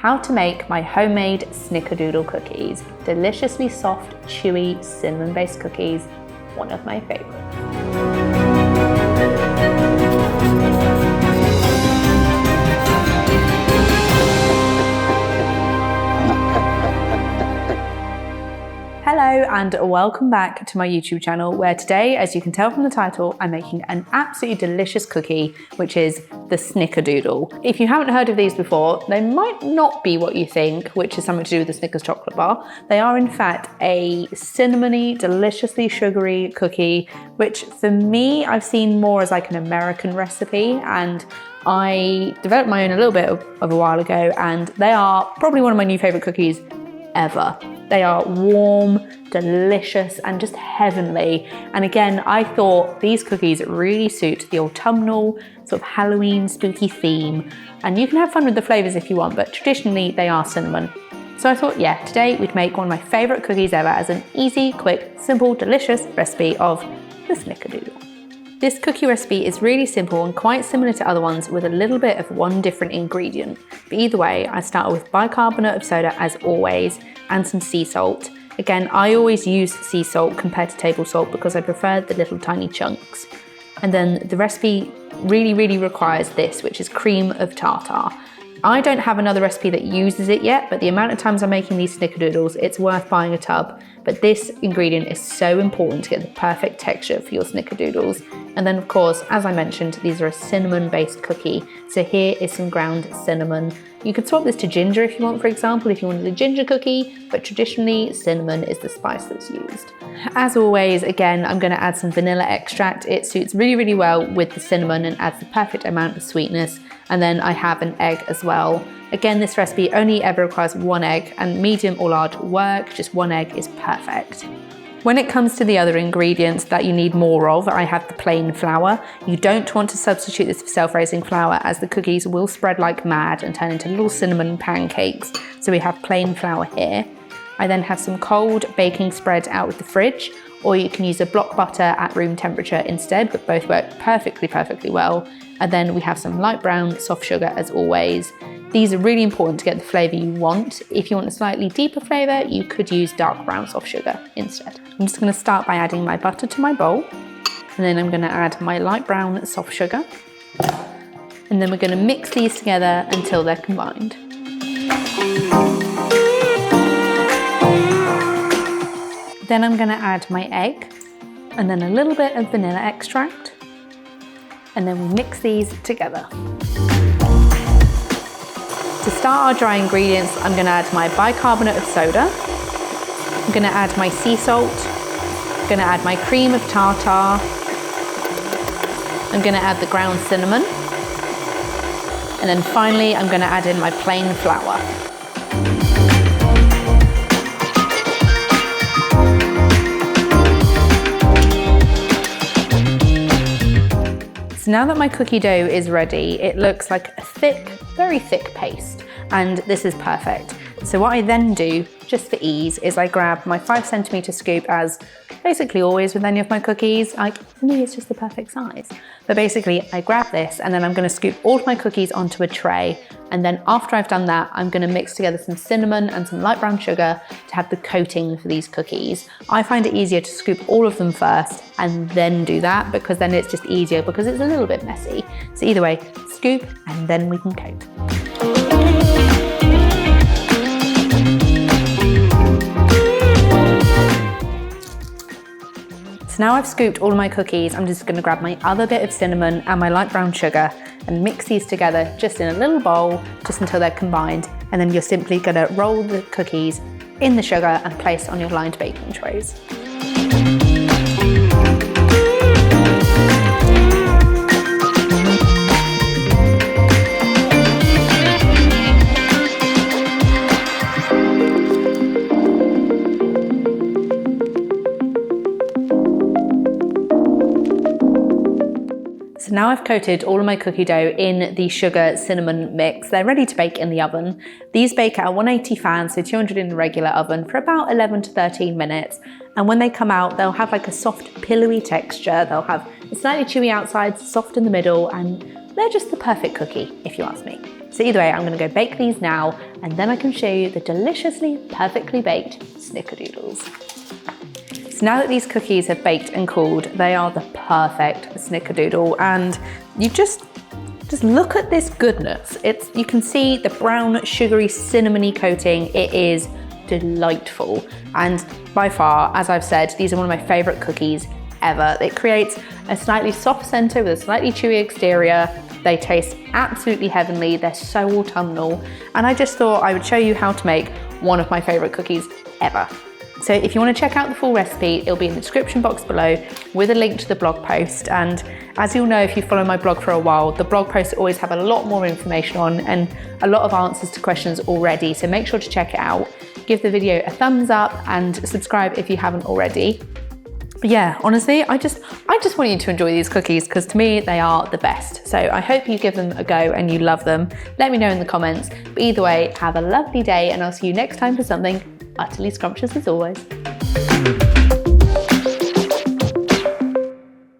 how to make my homemade snickerdoodle cookies. Deliciously soft, chewy, cinnamon-based cookies, one of my favorites. Hello and welcome back to my YouTube channel, where today, as you can tell from the title, I'm making an absolutely delicious cookie, which is the Snickerdoodle. If you haven't heard of these before, they might not be what you think, which is something to do with the Snickers chocolate bar. They are in fact a cinnamony, deliciously sugary cookie, which for me, I've seen more as like an American recipe, and I developed my own a little bit of a while ago, and they are probably one of my new favorite cookies ever. They are warm, delicious, and just heavenly. And again, I thought these cookies really suit the autumnal sort of Halloween spooky theme. And you can have fun with the flavors if you want, but traditionally they are cinnamon. So I thought, yeah, today we'd make one of my favorite cookies ever as an easy, quick, simple, delicious recipe of the Snickerdoodle. This cookie recipe is really simple and quite similar to other ones, with a little bit of one different ingredient. But either way, I start with bicarbonate of soda as always, and some sea salt. Again, I always use sea salt compared to table salt because I prefer the little tiny chunks. And then the recipe really requires this, which is cream of tartar. I don't have another recipe that uses it yet, but the amount of times I'm making these snickerdoodles, it's worth buying a tub. But this ingredient is so important to get the perfect texture for your snickerdoodles. And then of course, as I mentioned, these are a cinnamon-based cookie. So here is some ground cinnamon. You could swap this to ginger if you want, for example, if you wanted a ginger cookie, but traditionally cinnamon is the spice that's used. As always, again, I'm going to add some vanilla extract. It suits really well with the cinnamon and adds the perfect amount of sweetness. And then I have an egg as well. Again, this recipe only ever requires one egg, and medium or large work, just one egg is perfect. When it comes to the other ingredients that you need more of, I have the plain flour. You don't want to substitute this for self-raising flour, as the cookies will spread like mad and turn into little cinnamon pancakes. So we have plain flour here. I then have some cold baking spread out of the fridge, or you can use a block butter at room temperature instead, but both work perfectly well. And then we have some light brown soft sugar as always. These are really important to get the flavour you want. If you want a slightly deeper flavour, you could use dark brown soft sugar instead. I'm just going to start by adding my butter to my bowl, and then I'm going to add my light brown soft sugar, and then we're going to mix these together until they're combined. Then I'm going to add my egg, and then a little bit of vanilla extract, and then we mix these together. To start our dry ingredients, I'm going to add my bicarbonate of soda, I'm going to add my sea salt, I'm going to add my cream of tartar, I'm going to add the ground cinnamon, and then finally I'm going to add in my plain flour. So now that my cookie dough is ready, it looks like a thick, very thick paste, and this is perfect. So what I then do, just for ease, is I grab my 5cm scoop, as basically always with any of my cookies. Like, for me, it's just the perfect size. But basically, I grab this, and then I'm going to scoop all of my cookies onto a tray. And then after I've done that, I'm going to mix together some cinnamon and some light brown sugar to have the coating for these cookies. I find it easier to scoop all of them first and then do that, because then it's just easier, because it's a little bit messy. So either way, scoop and then we can coat. So now I've scooped all of my cookies, I'm just going to grab my other bit of cinnamon and my light brown sugar and mix these together just in a little bowl, just until they're combined. And then you're simply going to roll the cookies in the sugar and place on your lined baking trays. So now I've coated all of my cookie dough in the sugar cinnamon mix. They're ready to bake in the oven. These bake at a 180 fan, so 200 in the regular oven, for about 11 to 13 minutes. And when they come out, they'll have like a soft, pillowy texture. They'll have a slightly chewy outside, soft in the middle, and a they're just the perfect cookie, if you ask me. So either way, I'm gonna go bake these now, and then I can show you the deliciously, perfectly baked snickerdoodles. So now that these cookies have baked and cooled, they are the perfect snickerdoodle, and you just look at this goodness. You can see the brown, sugary, cinnamony coating. It is delightful. And by far, as I've said, these are one of my favorite cookies ever. It creates a slightly soft center with a slightly chewy exterior. They taste absolutely heavenly. They're so autumnal. And I just thought I would show you how to make one of my favorite cookies ever. So if you want to check out the full recipe, it'll be in the description box below with a link to the blog post. And as you'll know, if you follow my blog for a while, the blog posts always have a lot more information on and a lot of answers to questions already. So make sure to check it out. Give the video a thumbs up and subscribe if you haven't already. But yeah, honestly, I just want you to enjoy these cookies because to me, they are the best. So I hope you give them a go and you love them. Let me know in the comments. But either way, have a lovely day and I'll see you next time for something utterly scrumptious as always.